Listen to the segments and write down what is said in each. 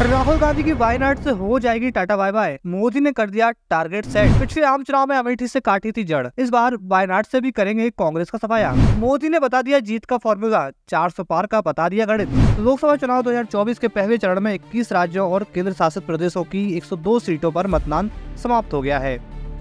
राहुल गांधी की वायनाड से हो जाएगी टाटा बाय बाय, मोदी ने कर दिया टारगेट सेट। पिछले आम चुनाव में अमेठी से काटी थी जड़, इस बार वायनाड से भी करेंगे कांग्रेस का सफाया। मोदी ने बता दिया जीत का फॉर्मूला, 400 पार का बता दिया गणित। लोकसभा चुनाव 2024 के पहले चरण में 21 राज्यों और केंद्र शासित प्रदेशों की 102 सीटों पर मतदान समाप्त हो गया है।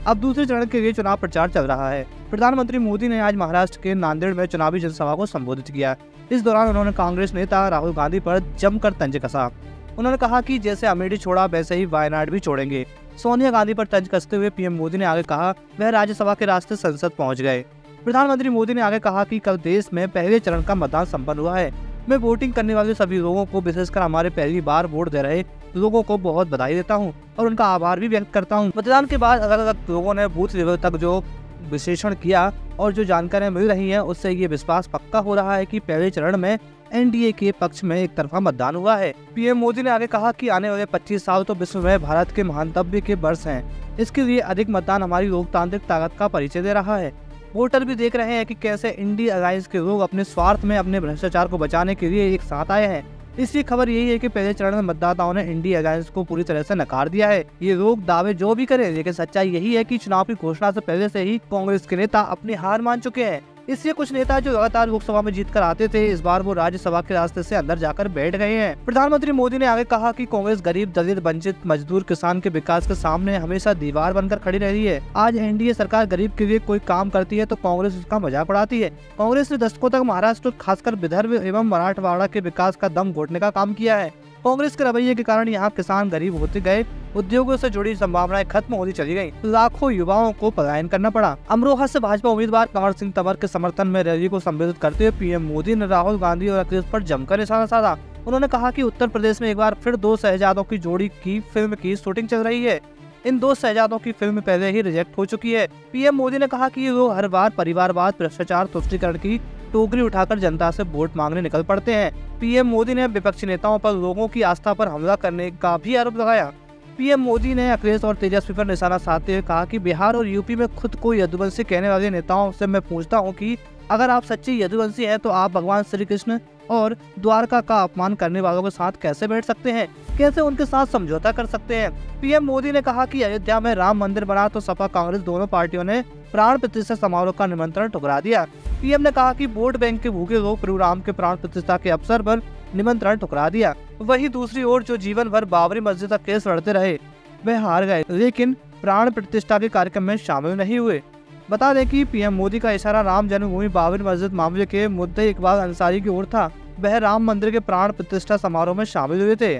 अब दूसरे चरण के लिए चुनाव प्रचार चल रहा है। प्रधानमंत्री मोदी ने आज महाराष्ट्र के नांदेड़ में चुनावी जनसभा को संबोधित किया। इस दौरान उन्होंने कांग्रेस नेता राहुल गांधी पर जमकर तंज कसा। उन्होंने कहा कि जैसे अमेठी छोड़ा वैसे ही वायनाड भी छोड़ेंगे। सोनिया गांधी पर तंज कसते हुए पीएम मोदी ने आगे कहा वह राज्यसभा के रास्ते संसद पहुंच गए। प्रधानमंत्री मोदी ने आगे कहा कि कल देश में पहले चरण का मतदान संपन्न हुआ है। मैं वोटिंग करने वाले सभी लोगों को, विशेषकर हमारे पहली बार वोट दे रहे लोगों को बहुत बधाई देता हूं और उनका आभार भी व्यक्त करता हूं। मतदान के बाद अलग अलग लोगों ने बूथ लेवल तक जो विश्लेषण किया और जो जानकारियां मिल रही हैं, उससे ये विश्वास पक्का हो रहा है कि पहले चरण में एनडीए के पक्ष में एक तरफा मतदान हुआ है। पीएम मोदी ने आगे कहा कि आने वाले 25 साल तो विश्व में भारत के महानतव्य के वर्ष हैं। इसके लिए अधिक मतदान हमारी लोकतांत्रिक ताकत का परिचय दे रहा है। वोटर भी देख रहे हैं कि कैसे इंडिया अलायंस के लोग अपने स्वार्थ में अपने भ्रष्टाचार को बचाने के लिए एक साथ आए हैं। इसलिए खबर यही है कि पहले चरण में मतदाताओं ने इंडिया अलायंस को पूरी तरह से नकार दिया है। ये लोग दावे जो भी करें, लेकिन सच्चाई यही है कि चुनाव की घोषणा से पहले से ही कांग्रेस के नेता अपनी हार मान चुके हैं। इसलिए कुछ नेता जो लगातार लोकसभा में जीत कर आते थे, इस बार वो राज्यसभा के रास्ते से अंदर जाकर बैठ गए हैं। प्रधानमंत्री मोदी ने आगे कहा कि कांग्रेस गरीब, दलित, वंचित, मजदूर, किसान के विकास के सामने हमेशा दीवार बनकर खड़ी रही है। आज एनडीए सरकार गरीब के लिए कोई काम करती है तो कांग्रेस उसका मजाक उड़ाती है। कांग्रेस ने दशकों तक महाराष्ट्र, खासकर विदर्भ एवं मराठवाड़ा के विकास का दम घोटने का काम किया है। कांग्रेस के रवैये के कारण यहाँ किसान गरीब होते गए, उद्योगों से जुड़ी संभावनाएं खत्म होती चली गयी, लाखों युवाओं को पलायन करना पड़ा। अमरोहा से भाजपा उम्मीदवार कंवर सिंह तंवर के समर्थन में रैली को संबोधित करते हुए पीएम मोदी ने राहुल गांधी और अखिलेश पर जमकर निशाना साधा। उन्होंने कहा कि उत्तर प्रदेश में एक बार फिर 2 शहजादों की जोड़ी की फिल्म की शूटिंग चल रही है। इन 2 शहजादों की फिल्म पहले ही रिजेक्ट हो चुकी है। पीएम मोदी ने कहा कि वो हर बार परिवारवाद, भ्रष्टाचार, तुष्टीकरण की टोकरी उठाकर जनता से वोट मांगने निकल पड़ते हैं। पीएम मोदी ने विपक्षी नेताओं पर लोगों की आस्था पर हमला करने का भी आरोप लगाया। पीएम मोदी ने अखिलेश और तेजस्वी पर निशाना साधते हुए कहा कि बिहार और यूपी में खुद को यदुवंशी कहने वाले नेताओं से मैं पूछता हूं कि अगर आप सच्चे यदुवंशी हैं तो आप भगवान श्री कृष्ण और द्वारका का अपमान करने वालों के साथ कैसे बैठ सकते हैं, कैसे उनके साथ समझौता कर सकते हैं। पीएम मोदी ने कहा कि अयोध्या में राम मंदिर बना तो सपा कांग्रेस दोनों पार्टियों ने प्राण प्रतिष्ठा समारोह का निमंत्रण ठुकरा दिया। पीएम ने कहा कि वोट बैंक के भूखे लोग प्रभु राम के प्राण प्रतिष्ठा के अवसर पर निमंत्रण ठुकरा दिया। वहीं दूसरी ओर जो जीवन भर बाबरी मस्जिद का केस लड़ते रहे वह हार गए, लेकिन प्राण प्रतिष्ठा के कार्यक्रम में शामिल नहीं हुए। बता दें कि पीएम मोदी का इशारा राम जन्मभूमि बाबरी मस्जिद मामले के मुद्दे इकबाल अंसारी की ओर था। वह राम मंदिर के प्राण प्रतिष्ठा समारोह में शामिल हुए थे।